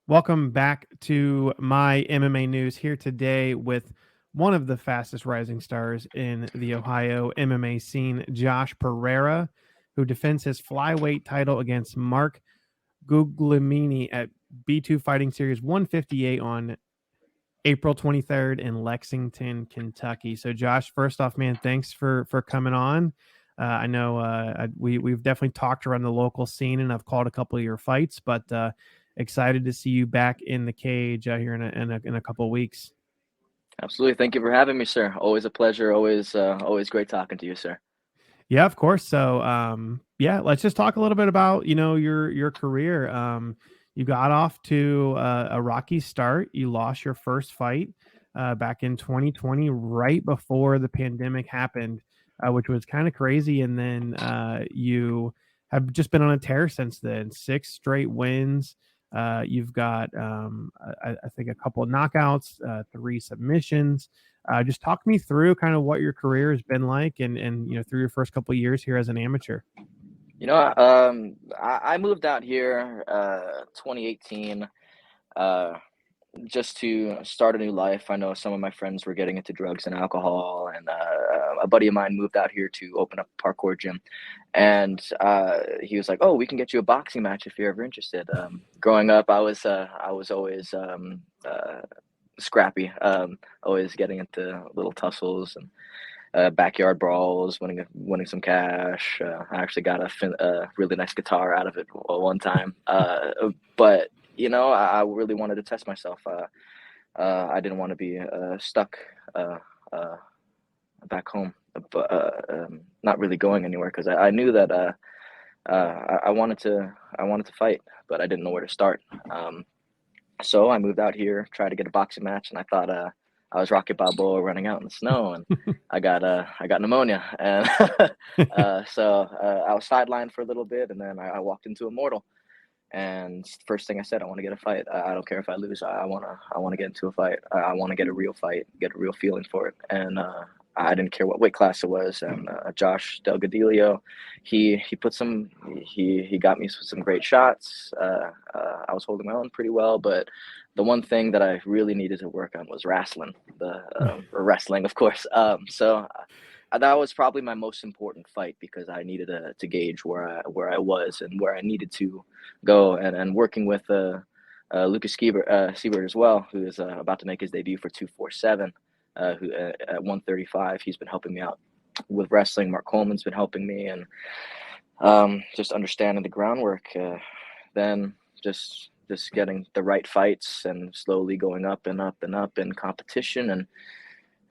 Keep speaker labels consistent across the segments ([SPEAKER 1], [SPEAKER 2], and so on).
[SPEAKER 1] Welcome back to my MMA news here today with one of the fastest rising stars in the Ohio MMA scene, Josh Perreira, who defends his flyweight title against Mark Guglielmini at B2 Fighting Series 158 on April 23rd in Lexington, Kentucky. So, Josh, first off, man, thanks for coming on. I know we've definitely talked around the local scene, and I've called a couple of your fights, but excited to see you back in the cage here in a couple of weeks.
[SPEAKER 2] Absolutely. Thank you for having me, sir. Always a pleasure. Always great talking to you, sir.
[SPEAKER 1] Yeah, of course. So, yeah, let's just talk a little bit about your career. You got off to a rocky start. You lost your first fight back in 2020, right before the pandemic happened, which was kind of crazy. And then you have just been on a tear since then. 6 straight wins. You've got, I think, a couple of knockouts, 3 submissions. Just talk me through kind of what your career has been like, and through your first couple of years here as an amateur.
[SPEAKER 2] I moved out here 2018 uh, just to start a new life. I know some of my friends were getting into drugs and alcohol, and a buddy of mine moved out here to open up a parkour gym, and he was like, "Oh, we can get you a boxing match if you're ever interested." Growing up, I was always scrappy, always getting into little tussles and backyard brawls, winning some cash. I actually got a really nice guitar out of it one time. But I really wanted to test myself. I didn't want to be stuck uh, back home, but not really going anywhere because I knew that I wanted to fight, but I didn't know where to start. So I moved out here, tried to get a boxing match, and I thought I was Rocky Balboa running out in the snow, and I got pneumonia, and I was sidelined for a little bit, and then I walked into Immortal, and first thing I said, I want to get a fight. I don't care if I lose. I wanna get into a fight. I want to get a real fight, get a real feeling for it, and I didn't care what weight class it was. And Josh Delgadillo, he put some he got me some great shots. I was holding my own pretty well, but the one thing that I really needed to work on was wrestling, or wrestling, of course. That was probably my most important fight because I needed to gauge where I was and where I needed to go, and working with Lucas Siebert as well, who is about to make his debut for 247. Who at 135, he's been helping me out with wrestling. Mark Coleman's been helping me, and just understanding the groundwork. Then just getting the right fights and slowly going up and up and up in competition, and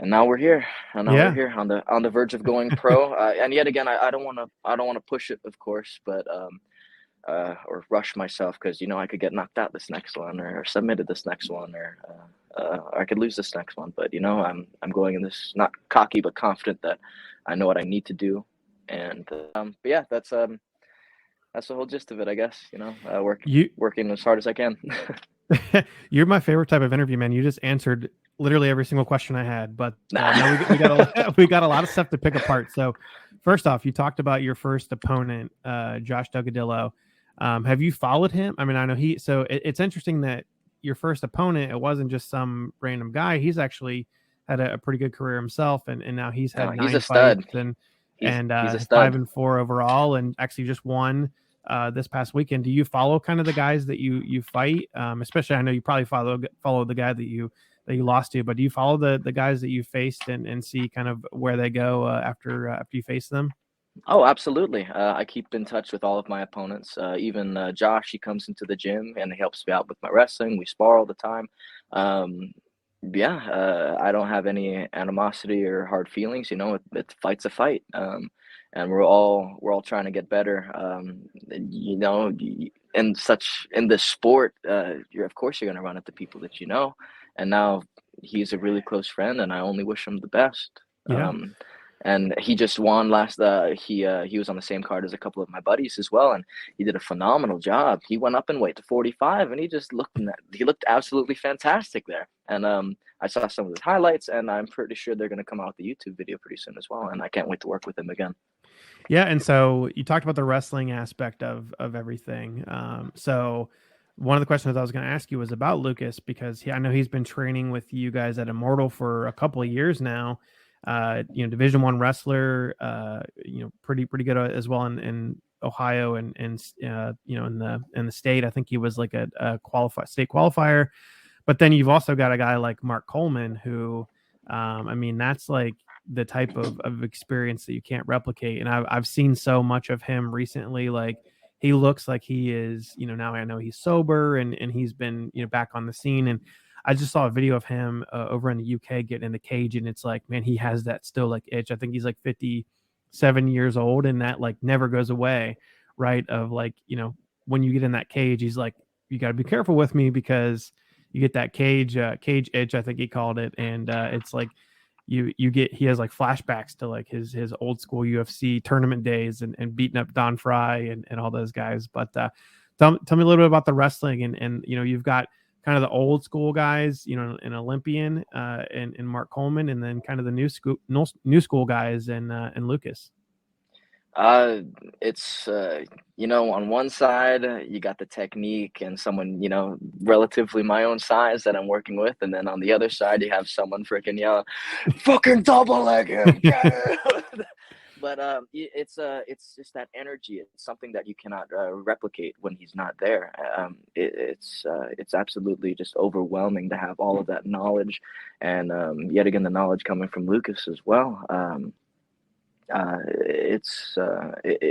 [SPEAKER 2] now we're here. And now we're
[SPEAKER 1] Yeah.
[SPEAKER 2] here on the verge of going pro. And yet again, I don't want to push it, of course, but or rush myself because I could get knocked out this next one or submitted this next one or I could lose this next one. But I'm going in this not cocky but confident that I know what I need to do. And but yeah, that's the whole gist of it, I guess.
[SPEAKER 1] you
[SPEAKER 2] Working as hard as I can.
[SPEAKER 1] You're my favorite type of interview, man. You just answered literally every single question I had. But no, we got we got a lot of stuff to pick apart. So, first off, you talked about your first opponent, Josh Delgadillo. Have you followed him? I mean, I know he. So it's interesting that your first opponent, it wasn't just some random guy. He's actually had a pretty good career himself, and now he's had
[SPEAKER 2] He's a
[SPEAKER 1] 9 fights
[SPEAKER 2] stud.
[SPEAKER 1] and
[SPEAKER 2] He's a
[SPEAKER 1] 5-4
[SPEAKER 2] stud.
[SPEAKER 1] overall, and actually just won this past weekend. Do you follow kind of the guys that you fight? Especially, I know you probably follow the guy that you lost to, but do you follow the guys that you faced and see kind of where they go after you face them?
[SPEAKER 2] Oh, absolutely. I keep in touch with all of my opponents. Even Josh, he comes into the gym and he helps me out with my wrestling. We spar all the time. Um, yeah, I don't have any animosity or hard feelings. Fight's a fight, and we're all trying to get better. In this sport, you're of course you're gonna run into people that you know, and now he's a really close friend, and I only wish him the best.
[SPEAKER 1] Yeah.
[SPEAKER 2] And he just won last. He was on the same card as a couple of my buddies as well, and he did a phenomenal job. He went up in weight to 45, and he looked absolutely fantastic there. And I saw some of his highlights, and I'm pretty sure they're going to come out with the YouTube video pretty soon as well. And I can't wait to work with him again.
[SPEAKER 1] Yeah, and so you talked about the wrestling aspect of everything. So one of the questions I was going to ask you was about Lucas, because I know he's been training with you guys at Immortal for a couple of years now. Division I wrestler, pretty good as well in Ohio and in the state. I think he was like a state qualifier. But then you've also got a guy like Mark Coleman who, that's like the type of experience that you can't replicate. And I've seen so much of him recently. Like, he looks like he is, now I know he's sober and he's been, back on the scene. And I just saw a video of him over in the UK getting in the cage, and it's like, man, he has that still like itch. I think he's like 57 years old, and that like never goes away, right? Of like, when you get in that cage, he's like, you got to be careful with me, because you get that cage itch, I think he called it. And it's like, he has like flashbacks to like his old school UFC tournament days and beating up Don Fry and all those guys. But tell me a little bit about the wrestling, and you've got kind of the old school guys, an Olympian and Mark Coleman, and then kind of the new school guys and Lucas.
[SPEAKER 2] It's on one side you got the technique and someone relatively my own size that I'm working with, and then on the other side you have someone freaking yell, "Fucking double leg him!" But it's just that energy. It's something that you cannot replicate when he's not there. It's absolutely just overwhelming to have all of that knowledge, and yet again the knowledge coming from Lucas as well.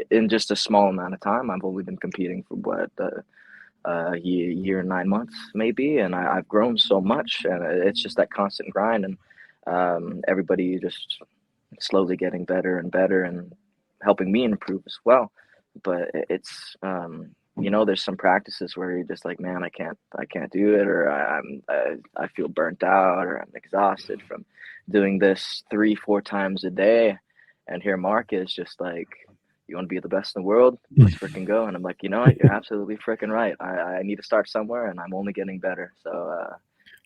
[SPEAKER 2] In just a small amount of time. I've only been competing for year and 9 months maybe, and I've grown so much, and it's just that constant grind, and everybody just slowly getting better and better and helping me improve as well. But it's there's some practices where you're just like, man, I can't do it, or I feel burnt out, or I'm exhausted from doing this 3-4 times a day. And here Mark is just like, you want to be the best in the world? Let's freaking go. And I'm like, you know what? You're absolutely freaking right. I need to start somewhere, and I'm only getting better. So,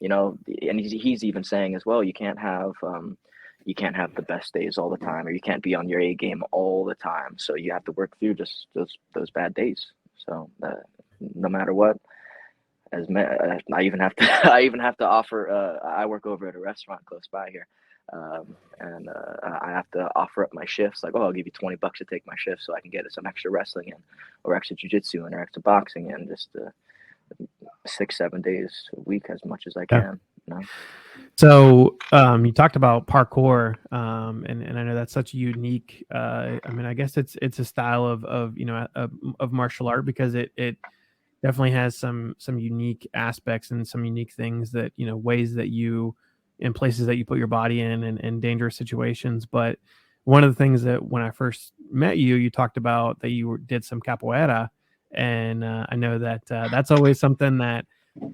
[SPEAKER 2] and he's even saying as well, you can't have the best days all the time, or you can't be on your A game all the time. So you have to work through just those bad days. So no matter what, I even have to offer. I work over at a restaurant close by here. And I have to offer up my shifts, like, I'll give you $20 to take my shift so I can get some extra wrestling in, or extra jiu-jitsu in, or extra boxing in, just 6-7 days a week, as much as I can.
[SPEAKER 1] So you talked about parkour, and I know that's such a unique. I guess it's a style of martial art, because it definitely has some unique aspects and some unique things that ways that you, in places that you put your body in dangerous situations. But one of the things that when I first met you, you talked about that you did some capoeira, and I know that that's always something that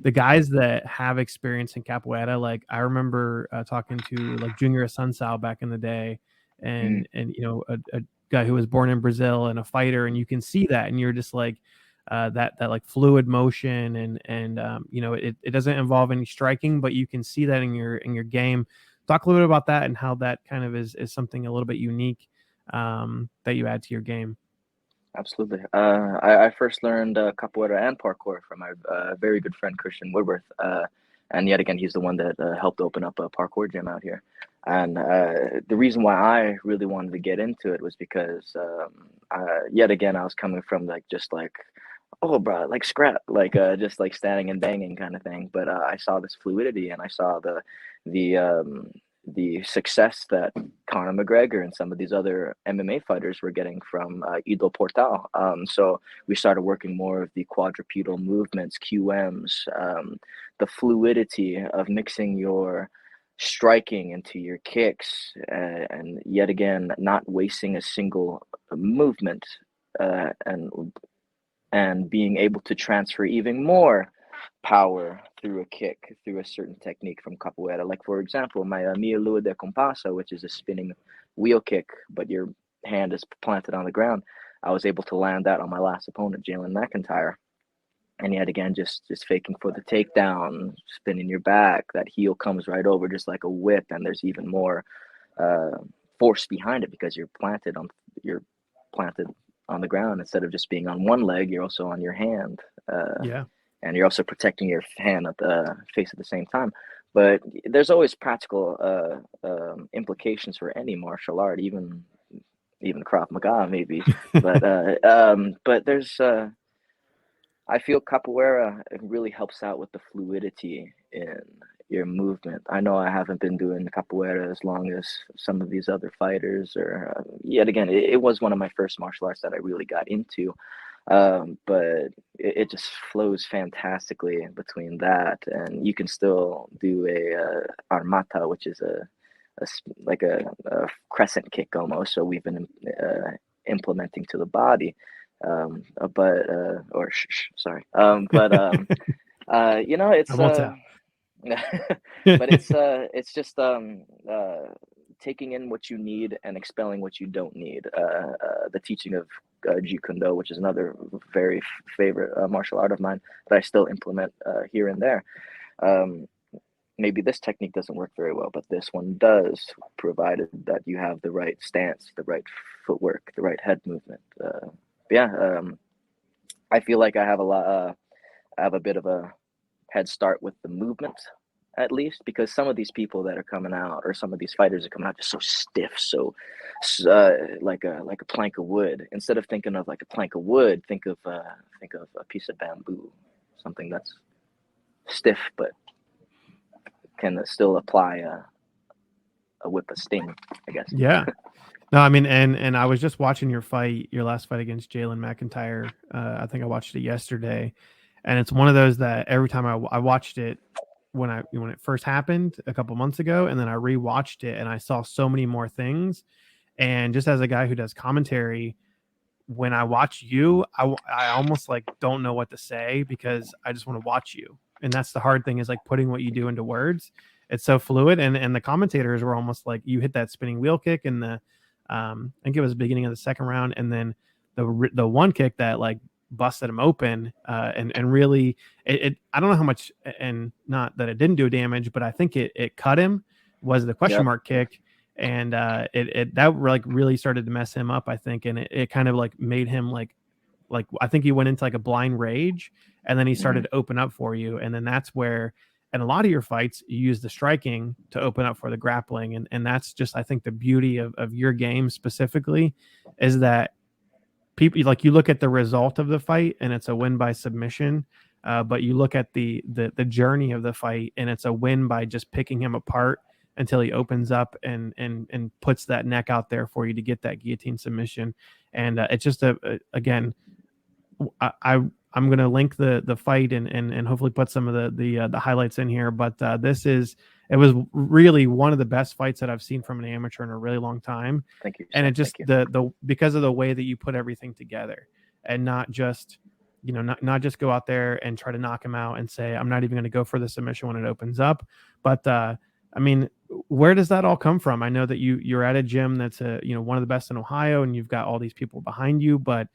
[SPEAKER 1] the guys that have experience in capoeira, like I remember talking to like Junior Assunção back in the day, and a guy who was born in Brazil and a fighter, and you can see that, and you're just like, that like fluid motion, and it doesn't involve any striking, but you can see that in your game. Talk a little bit about that and how that kind of is something a little bit unique that you add to your game.
[SPEAKER 2] Absolutely. I first learned capoeira and parkour from my very good friend Christian Woodworth, and yet again he's the one that helped open up a parkour gym out here. And the reason why I really wanted to get into it was because yet again I was coming from oh bro, like scrap, like just like standing and banging kind of thing. But I saw this fluidity, and I saw the success that Conor McGregor and some of these other MMA fighters were getting from Ido Portal. So we started working more of the quadrupedal movements, QMs, the fluidity of mixing your striking into your kicks, and yet again not wasting a single movement, and being able to transfer even more power through a kick, through a certain technique from capoeira. Like, for example, my Mia Lua de Compassa, which is a spinning wheel kick, but your hand is planted on the ground. I was able to land that on my last opponent, Jalen McIntyre. And yet again, just faking for the takedown, spinning your back, that heel comes right over just like a whip, and there's even more force behind it because you're planted on the ground. Instead of just being on one leg, you're also on your hand.
[SPEAKER 1] Yeah.
[SPEAKER 2] and you're also protecting your hand at the face at the same time. But there's always practical implications for any martial art, even Krav Maga maybe. But there's I feel capoeira, it really helps out with the fluidity in your movement. I know I haven't been doing capoeira as long as some of these other fighters, or yet again, it was one of my first martial arts that I really got into. But it just flows fantastically between that, and you can still do a armata, which is like a crescent kick almost. So we've been implementing to the body, but or sorry, you know,
[SPEAKER 1] I
[SPEAKER 2] it's
[SPEAKER 1] won't tell.
[SPEAKER 2] but it's just taking in what you need and expelling what you don't need. The teaching of Jeet Kune Do, which is another very favorite martial art of mine that I still implement here and there. Um, Maybe this technique doesn't work very well, but this one does, provided that you have the right stance, the right footwork, the right head movement. Yeah, I feel like I have a lot. I have a bit of a head start with the movement, at least, because some of these people that are coming out, or some of these fighters are coming out, just so stiff, so like a plank of wood. Instead of thinking of like a plank of wood, think of a piece of bamboo, something that's stiff but can still apply a whip of sting, I guess.
[SPEAKER 1] Yeah. No, I mean, and I was just watching your fight, your last fight against Jalen McIntyre. I think I watched it yesterday, and it's one of those that every time I watched it when it first happened a couple months ago, and then I rewatched it, and I saw so many more things. And just as a guy who does commentary, when I watch you, I almost like don't know what to say because I just want to watch you. And that's the hard thing, is like putting what you do into words. It's so fluid, and the commentators were almost like, you hit that spinning wheel kick in the I think it was the beginning of the second round, and then the one kick that like busted him open, and really I don't know how much, and not that it didn't do damage, but I think it cut him, was the question
[SPEAKER 2] Yep.
[SPEAKER 1] mark kick. And it that like really started to mess him up, I think, and it kind of like made him like I think he went into like a blind rage, and then he started to open up for you, and then that's where, in a lot of your fights, you use the striking to open up for the grappling, and that's just, I think, the beauty of your game specifically, is that people, like, you look at the result of the fight and it's a win by submission, but you look at the journey of the fight and it's a win by just picking him apart until he opens up and puts that neck out there for you to get that guillotine submission. And it's just again, I'm going to link the fight and hopefully put some of the highlights in here. But it was really one of the best fights that I've seen from an amateur in a really long time.
[SPEAKER 2] Thank you.
[SPEAKER 1] And it just, the because of the way that you put everything together, and not just, not just go out there and try to knock him out and say, I'm not even going to go for the submission when it opens up. But I mean, where does that all come from? I know that you're at a gym that's one of the best in Ohio, and you've got all these people behind you, but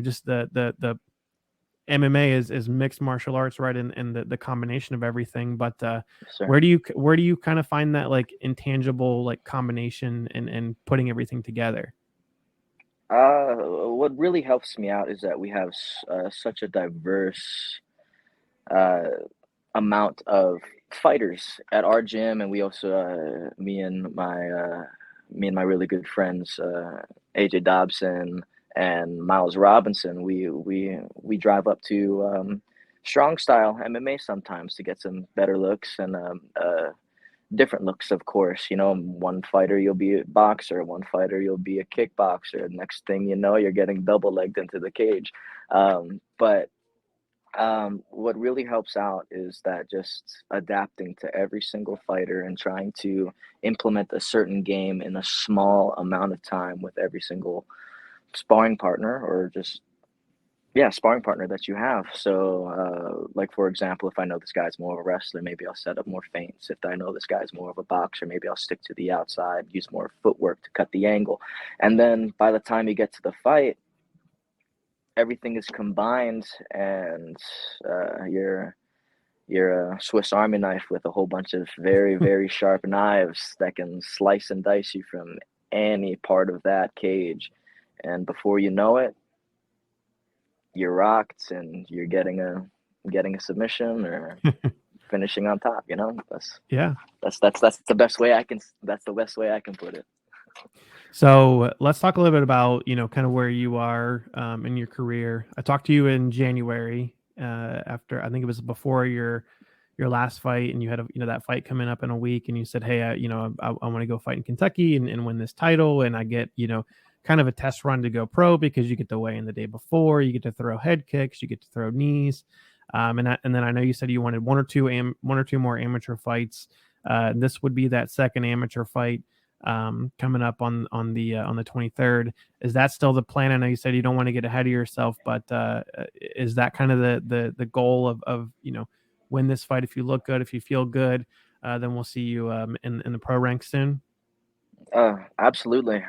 [SPEAKER 1] just the MMA is mixed martial arts, right? And the combination of everything. But where do you kind of find that like intangible like combination and putting everything together?
[SPEAKER 2] What really helps me out is that we have such a diverse amount of fighters at our gym, and we also me and my really good friends AJ Dobson and Miles Robinson, we drive up to strong style MMA sometimes to get some better looks and different looks, of course. One fighter you'll be a boxer, one fighter you'll be a kickboxer. Next thing you know, you're getting double legged into the cage. But what really helps out is that just adapting to every single fighter and trying to implement a certain game in a small amount of time with every single sparring partner, or just sparring partner that you have. So like, for example, if I know this guy's more of a wrestler, maybe I'll set up more feints. If I know this guy's more of a boxer, maybe I'll stick to the outside, use more footwork to cut the angle. And then by the time you get to the fight, everything is combined, and you're a Swiss Army knife with a whole bunch of very, very sharp knives that can slice and dice you from any part of that cage. And before you know it, you're rocked, and you're getting getting a submission or finishing on top. That's
[SPEAKER 1] Yeah.
[SPEAKER 2] that's the best way I can. That's the best way I can put it.
[SPEAKER 1] So let's talk a little bit about, kind of where you are in your career. I talked to you in January after, I think it was before your last fight, and you had that fight coming up in a week, and you said, hey, I want to go fight in Kentucky and win this title, and I get kind of a test run to go pro because you get to weigh in the day before, you get to throw head kicks, you get to throw knees, and then I know you said you wanted one or two more amateur fights. This would be that second amateur fight coming up on the 23rd. Is that still the plan? I know you said you don't want to get ahead of yourself, but is that kind of the goal of win this fight? If you look good, if you feel good, then we'll see you in the pro ranks soon.
[SPEAKER 2] Absolutely.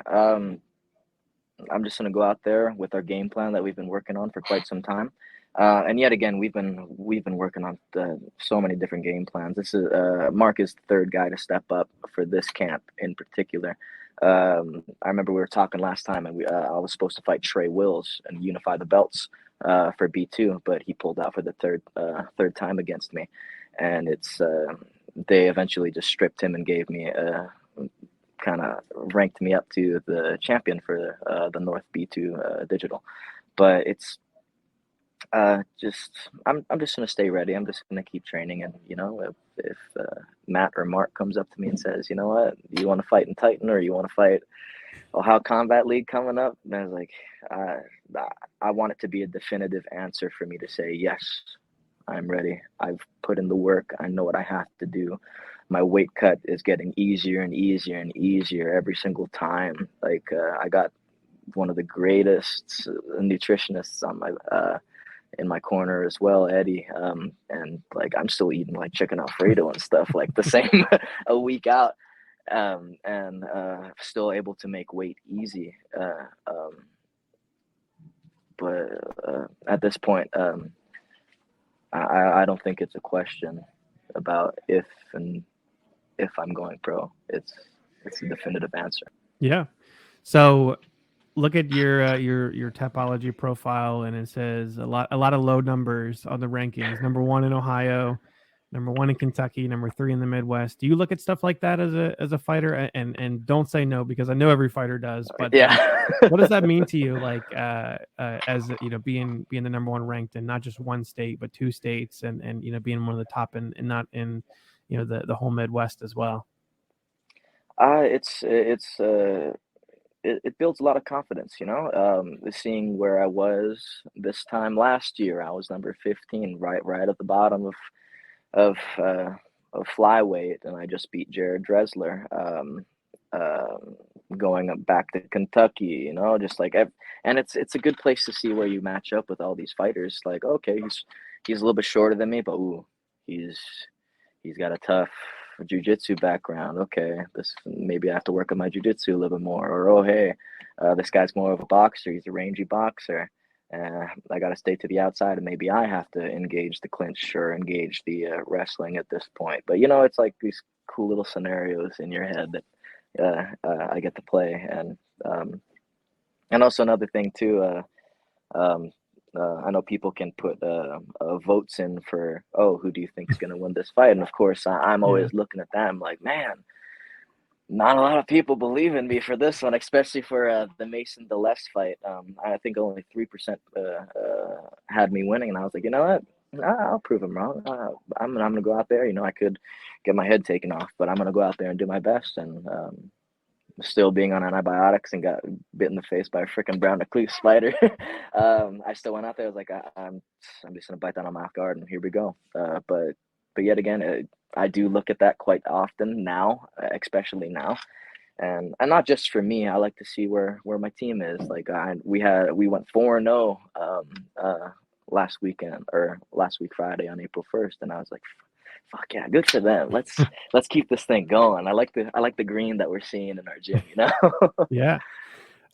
[SPEAKER 2] I'm just gonna go out there with our game plan that we've been working on for quite some time. And yet again, we've been working on so many different game plans. This is Mark is the third guy to step up for this camp in particular. I remember we were talking last time, and I was supposed to fight Trey Wills and unify the belts for B2, but he pulled out for the third time against me, and they eventually just stripped him and gave me kind of ranked me up to the champion for the North B2 digital. But it's I'm just gonna stay ready. I'm just gonna keep training, and if Matt or Mark comes up to me and says, you know what, do you want to fight in Titan or you want to fight Ohio Combat League coming up? And I was like, I want it to be a definitive answer for me to say yes, I'm ready. I've put in the work. I know what I have to do. My weight cut is getting easier and easier and easier every single time. Like I got one of the greatest nutritionists on my in my corner as well, Eddie. And like I'm still eating like chicken Alfredo and stuff like the same a week out, and still able to make weight easy. But at this point, I don't think it's a question about if I'm going pro. It's a definitive answer.
[SPEAKER 1] Yeah. So look at your Tapology profile, and it says a lot of low numbers on the rankings. Number 1 in Ohio, number 1 in Kentucky, number 3 in the Midwest. Do you look at stuff like that as a fighter? And don't say no, because I know every fighter does. But
[SPEAKER 2] yeah,
[SPEAKER 1] what does that mean to you? Like as being the number 1 ranked in not just one state but 2 states, and being one of the top and not in the whole Midwest as well.
[SPEAKER 2] It builds a lot of confidence, seeing where I was this time last year. I was number 15, right at the bottom of flyweight, and I just beat Jared Dressler. Going up back to Kentucky, just like, and it's a good place to see where you match up with all these fighters. Like, okay, he's a little bit shorter than me, but he's got a tough jiu-jitsu background. Okay, maybe I have to work on my jiu-jitsu a little bit more. Or, oh, hey, this guy's more of a boxer. He's a rangy boxer. I got to stay to the outside, and maybe I have to engage the clinch or engage the wrestling at this point. But, it's like these cool little scenarios in your head that I get to play. And also another thing, too, I know people can put votes in for, who do you think is going to win this fight? And of course, I'm always looking at that. I'm like, man, not a lot of people believe in me for this one, especially for the Mason DeLess fight. I think only 3% had me winning. And I was like, you know what? I'll prove them wrong. I'm going to go out there. I could get my head taken off, but I'm going to go out there and do my best. And still being on antibiotics and got bit in the face by a freaking brown recluse spider. I still went out there. I was like, I'm just gonna bite that on my off guard, and here we go. But yet again, I do look at that quite often now, especially now, and not just for me. I like to see where my team is. Like we went 4-0 last week Friday on April 1st, and I was like, fuck yeah, good for them. Let's keep this thing going. I like the green that we're seeing in our gym,
[SPEAKER 1] Yeah.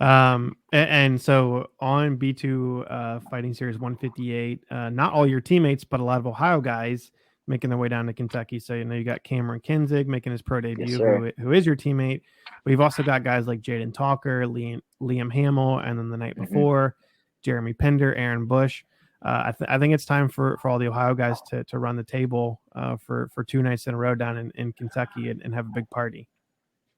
[SPEAKER 1] And so on B2 Fighting Series 158, not all your teammates, but a lot of Ohio guys making their way down to Kentucky. So you got Cameron Kinzig making his pro debut,
[SPEAKER 2] yes,
[SPEAKER 1] who is your teammate. We've also got guys like Jaden Talker, Liam Hamill, and then the night before, Jeremy Pender, Aaron Bush. I think it's time for all the Ohio guys to run the table for 2 nights in a row down in Kentucky and have a big party.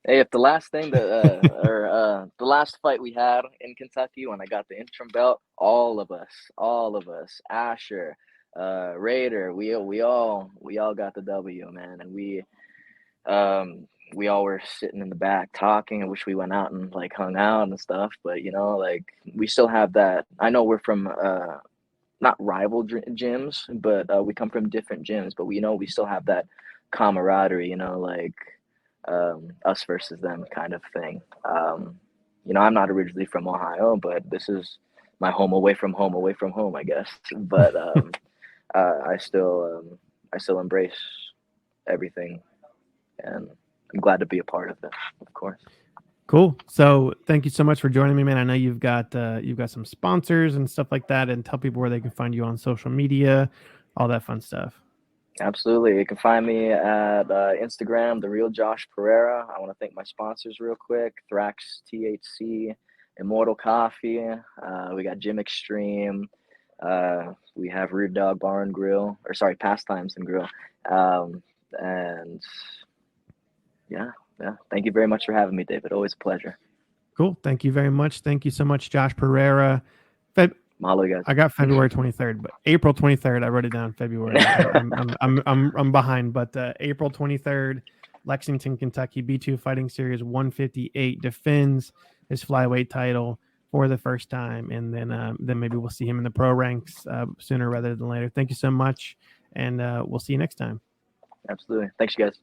[SPEAKER 2] Hey, if the last thing the last fight we had in Kentucky when I got the interim belt, all of us, Asher, Raider, we all got the W, man, and we all were sitting in the back talking. I wish we went out and like hung out and stuff, but like we still have that. I know we're from not rival gyms, but we come from different gyms, but we still have that camaraderie, like us versus them kind of thing. I'm not originally from Ohio, but this is my home away from home, I guess. But I still embrace everything, and I'm glad to be a part of it, of course.
[SPEAKER 1] Cool. So thank you so much for joining me, man. I know you've got some sponsors and stuff like that, and tell people where they can find you on social media, all that fun stuff.
[SPEAKER 2] Absolutely. You can find me at Instagram, The Real Josh Perreira. I want to thank my sponsors real quick, Thrax THC, Immortal Coffee. We got Gym Extreme. We have Rude Dog Bar and Grill, Pastimes and Grill. And yeah. Thank you very much for having me, David. Always a pleasure.
[SPEAKER 1] Cool. Thank you very much. Thank you so much, Josh Perreira.
[SPEAKER 2] Mahalo, guys.
[SPEAKER 1] I got February 23rd, but April 23rd, I wrote it down February. I'm behind, but April 23rd, Lexington, Kentucky, B2 Fighting Series 158 defends his flyweight title for the first time, and then maybe we'll see him in the pro ranks sooner rather than later. Thank you so much, and we'll see you next time.
[SPEAKER 2] Absolutely. Thanks, you guys.